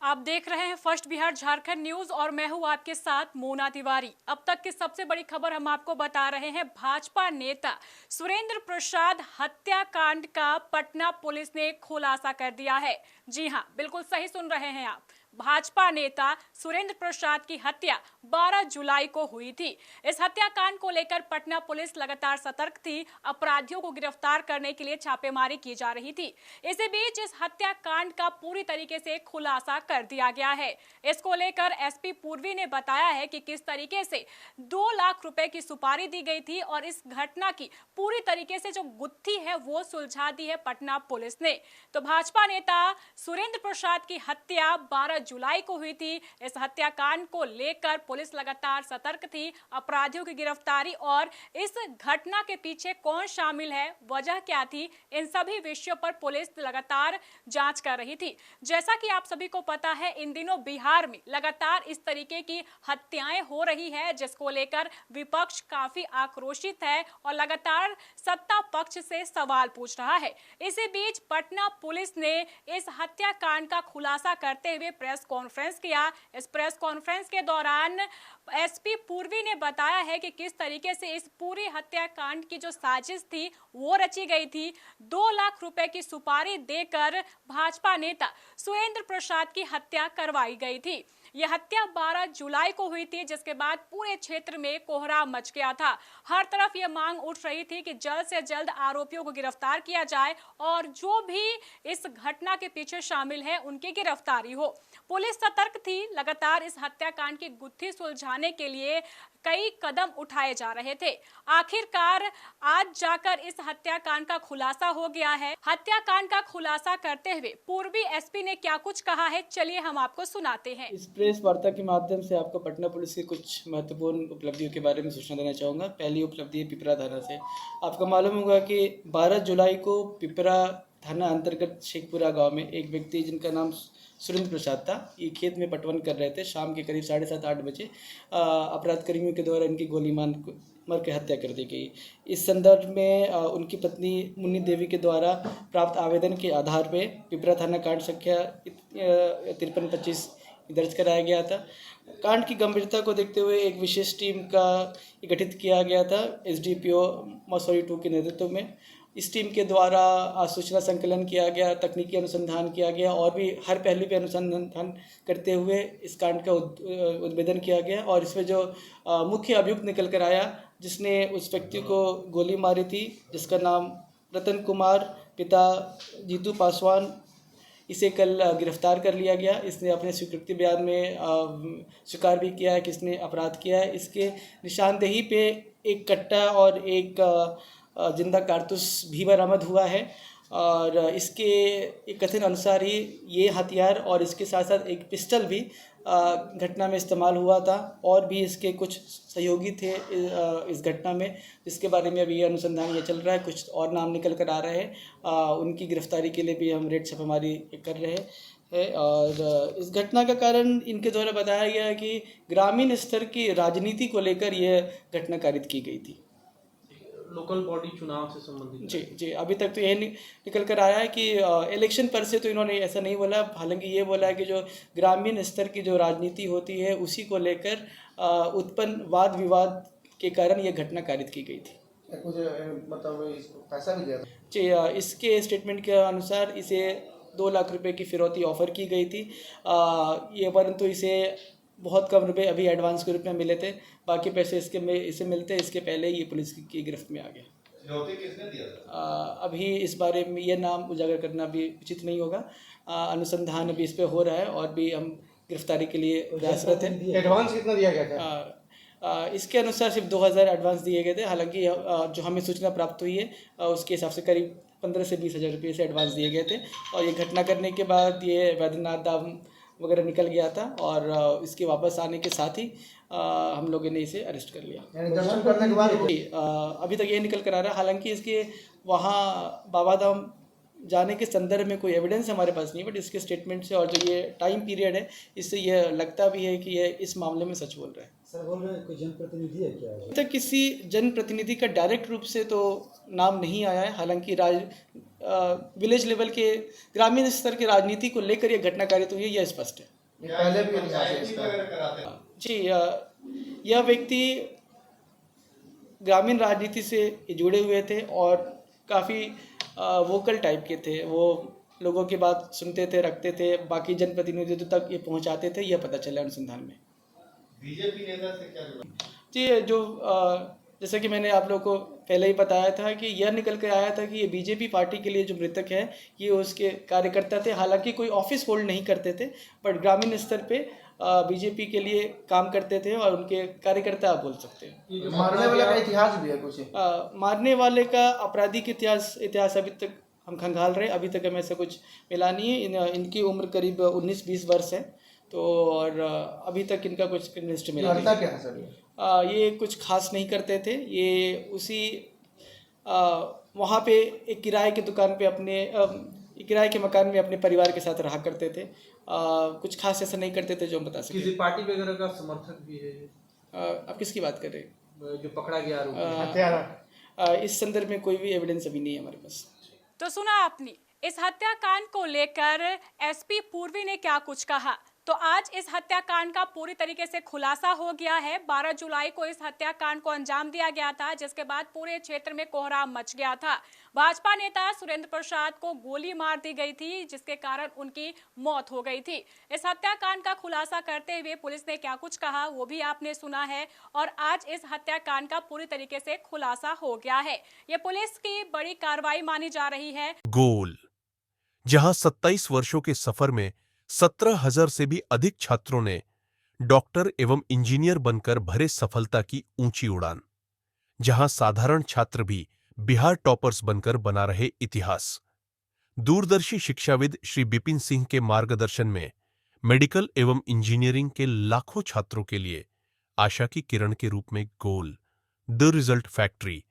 आप देख रहे हैं फर्स्ट बिहार झारखंड न्यूज और मैं हूं आपके साथ मोना तिवारी। अब तक की सबसे बड़ी खबर हम आपको बता रहे हैं। भाजपा नेता सुरेंद्र प्रसाद हत्याकांड का पटना पुलिस ने खुलासा कर दिया है। जी हां, बिल्कुल सही सुन रहे हैं आप। भाजपा नेता सुरेंद्र प्रसाद की हत्या 12 जुलाई को हुई थी। इस हत्याकांड को लेकर पटना पुलिस लगातार सतर्क थी। अपराधियों को गिरफ्तार करने के लिए छापेमारी की जा रही थी। इसी बीच इस हत्याकांड का पूरी तरीके से खुलासा कर दिया गया है। इसको लेकर एसपी पूर्वी ने बताया है कि किस तरीके से 2 लाख रुपए की सुपारी दी गई थी और इस घटना की पूरी तरीके से जो गुत्थी है वो सुलझा दी है पटना पुलिस ने। तो भाजपा नेता सुरेंद्र प्रसाद की हत्या 12 जुलाई को हुई थी। इस हत्याकांड को लेकर पुलिस लगातार सतर्क थी। अपराधियों की गिरफ्तारी और इस घटना के पीछे कौन शामिल है, वजह क्या थी, इन सभी विषयों पर पुलिस लगातार जांच कर रही थी। जैसा कि आप सभी को पता है, इन दिनों बिहार में लगातार इस तरीके की हत्याएं हो रही है, जिसको लेकर विपक्ष काफी आक्रोशित है और लगातार सत्ता पक्ष से सवाल पूछ रहा है। इसी बीच पटना पुलिस ने इस हत्याकांड का खुलासा करते हुए प्रेस कॉन्फ्रेंस किया। इस प्रेस कॉन्फ्रेंस के दौरान एसपी पूर्वी ने बताया है कि किस तरीके से इस पूरी हत्याकांड की जो साजिश थी वो रची गई थी। 2 लाख रुपए की सुपारी देकर भाजपा नेता सुरेंद्र प्रसाद की हत्या करवाई गई थी। यह हत्या 12 जुलाई को हुई थी, जिसके बाद पूरे क्षेत्र में कोहराम मच गया था। हर तरफ यह मांग उठ रही थी कि जल्द से जल्द आरोपियों को गिरफ्तार किया जाए और जो भी इस घटना के पीछे शामिल है उनकी गिरफ्तारी हो। पुलिस सतर्क थी। लगातार इस हत्याकांड की गुत्थी सुलझाने के लिए कई कदम उठाए जा रहे थे। आखिरकार आज जाकर इस हत्याकांड का खुलासा हो गया है। हत्याकांड का खुलासा करते हुए पूर्वी एसपी ने क्या कुछ कहा है, चलिए हम आपको सुनाते हैं। इस प्रेस वार्ता के माध्यम से आपको पटना पुलिस की कुछ महत्वपूर्ण उपलब्धियों के बारे में सूचना देना चाहूँगा। पहली उपलब्धि है पिपरा थाना से। आपको मालूम होगा कि 12 जुलाई को पिपरा थाना अंतर्गत शेखपुरा गांव में एक व्यक्ति जिनका नाम सुरेंद्र प्रसाद था, ये खेत में पटवन कर रहे थे। शाम के करीब 7:30-8 बजे अपराध कर्मियों के द्वारा इनकी गोली मार के हत्या कर दी गई। इस संदर्भ में उनकी पत्नी मुन्नी देवी के द्वारा प्राप्त आवेदन के आधार पर पिपरा थाना कांड संख्या 5325 दर्ज कराया गया था। कांड की गंभीरता को देखते हुए एक विशेष टीम का गठित किया गया था एसडीपीओ मसौरी 2 के नेतृत्व में। इस टीम के द्वारा सूचना संकलन किया गया, तकनीकी अनुसंधान किया गया और भी हर पहलू पे अनुसंधान करते हुए इस कांड का उद्भेदन किया गया। और इसमें जो मुख्य अभियुक्त निकल कर आया, जिसने उस व्यक्ति को गोली मारी थी, जिसका नाम रतन कुमार पिता जीतू पासवान, इसे कल गिरफ्तार कर लिया गया। इसने अपने स्वीकृति बयान में स्वीकार भी किया है कि इसने अपराध किया है। इसके निशानदेही पे एक कट्टा और एक जिंदा कारतूस भी बरामद हुआ है और इसके एक कथन अनुसार ही ये हथियार और इसके साथ साथ एक पिस्टल भी घटना में इस्तेमाल हुआ था। और भी इसके कुछ सहयोगी थे इस घटना में, जिसके बारे में अभी ये अनुसंधान ये चल रहा है। कुछ और नाम निकल कर आ रहे हैं। उनकी गिरफ्तारी के लिए भी हम रेड छापेमारी कर रहे हैं। और इस घटना का कारण इनके द्वारा बताया गया है कि ग्रामीण स्तर की राजनीति को लेकर यह घटना कारित की गई थी। लोकल बॉडी चुनाव से संबंधित। जी, अभी तक तो यही निकल कर आया है कि इलेक्शन पर से तो इन्होंने ऐसा नहीं बोला। हालांकि ये बोला है कि जो ग्रामीण स्तर की जो राजनीति होती है उसी को लेकर उत्पन्न वाद विवाद के कारण ये घटना कारित की गई थी। कुछ मतलब पैसा भी दिया था? जी, इसके स्टेटमेंट के अनुसार इसे 2 लाख रुपए की फिरौती ऑफर की गई थी। ये परंतु इसे बहुत कम रुपए अभी एडवांस के रूप में मिले थे। बाकी पैसे इसे मिलते इसके पहले ये पुलिस की गिरफ्त में आ गया। फिरौती किसने दिया था? अभी इस बारे में ये नाम उजागर करना भी उचित नहीं होगा। अनुसंधान अभी इस पे हो रहा है और भी हम गिरफ्तारी के लिए प्रयासरत हैं। एडवांस कितना दिया गया था? इसके अनुसार सिर्फ 2000 एडवांस दिए गए थे। हालांकि जो हमें सूचना प्राप्त हुई है उसके हिसाब से करीब 15 से 20 हज़ार रुपये से एडवांस दिए गए थे। और ये घटना करने के बाद ये वैद्यनाथ धाम वगैरह निकल गया था और इसके वापस आने के साथ ही हम लोगों ने इसे अरेस्ट कर लिया। दर्शन करने के बाद अभी तक ये निकल कर आ रहा है। हालांकि इसके वहाँ बाबा धाम जाने के संदर्भ में कोई एविडेंस हमारे पास नहीं, बट इसके स्टेटमेंट से और जो ये टाइम पीरियड है, इससे यह लगता भी है कि ये इस मामले में सच बोल रहा है। सर बोल रहे हैं कोई जनप्रतिनिधि है क्या? अभी तक किसी जनप्रतिनिधि का डायरेक्ट रूप से तो नाम नहीं आया है। हालांकि विलेज लेवल के ग्रामीण स्तर की राजनीति को लेकर यह घटना कारित हुई है, यह स्पष्ट है। ये पहले भी इतिहास है इसका। जी, यह व्यक्ति ग्रामीण राजनीति से जुड़े हुए थे और काफ़ी वोकल टाइप के थे। वो लोगों की बात सुनते थे, रखते थे, बाकी जनप्रतिनिधियों तक ये पहुंचाते थे, यह पता चला अनुसंधान में। बीजेपी नेता से क्या जुड़ा? जी, जैसे कि मैंने आप लोगों को पहले ही बताया था कि यह निकल कर आया था कि ये बीजेपी पार्टी के लिए जो मृतक है ये उसके कार्यकर्ता थे। हालांकि कोई ऑफिस होल्ड नहीं करते थे, बट ग्रामीण स्तर पे बीजेपी के लिए काम करते थे और उनके कार्यकर्ता आप बोल सकते हैं। मारने वाले का इतिहास भी है कुछ? मारने वाले का आपराधिक इतिहास अभी तक हम खंगाल रहे, अभी तक हमें ऐसा कुछ मिला नहीं है। इनकी उम्र करीब 19-20 वर्ष है, तो और अभी तक इनका कुछ लिस्ट मिला नहीं। करता क्या है सर ये? ये कुछ खास नहीं करते थे। ये उसी वहाँ पे एक किराए की दुकान पे किराए के मकान में अपने परिवार के साथ रहा करते थे। कुछ खास ऐसा नहीं करते थे जो हम बता किसी सकें। पार्टी वगैरह का समर्थक भी है आप किसकी बात कर रहे हैं? जो पकड़ा गया आरोपी? हत्यारा। इस संदर्भ में कोई भी एविडेंस अभी नहीं है हमारे पास। तो सुना आपने इस हत्याकांड को लेकर एसपी पूर्वी ने क्या कुछ कहा। तो आज इस हत्याकांड का पूरी तरीके से खुलासा हो गया है। 12 जुलाई को इस हत्याकांड को अंजाम दिया गया था, जिसके बाद पूरे क्षेत्र में कोहराम मच गया था। भाजपा नेता सुरेंद्र प्रसाद को गोली मार दी गई थी, जिसके कारण उनकी मौत हो गई थी। इस हत्याकांड का खुलासा करते हुए पुलिस ने क्या कुछ कहा वो भी आपने सुना है, और आज इस हत्याकांड का पूरी तरीके से खुलासा हो गया है। ये पुलिस की बड़ी कार्रवाई मानी जा रही है। गोल, जहां 27 वर्षों के सफर में 17,000 से भी अधिक छात्रों ने डॉक्टर एवं इंजीनियर बनकर भरे सफलता की ऊंची उड़ान, जहां साधारण छात्र भी बिहार टॉपर्स बनकर बना रहे इतिहास। दूरदर्शी शिक्षाविद श्री बिपिन सिंह के मार्गदर्शन में मेडिकल एवं इंजीनियरिंग के लाखों छात्रों के लिए आशा की किरण के रूप में गोल, द रिजल्ट फैक्ट्री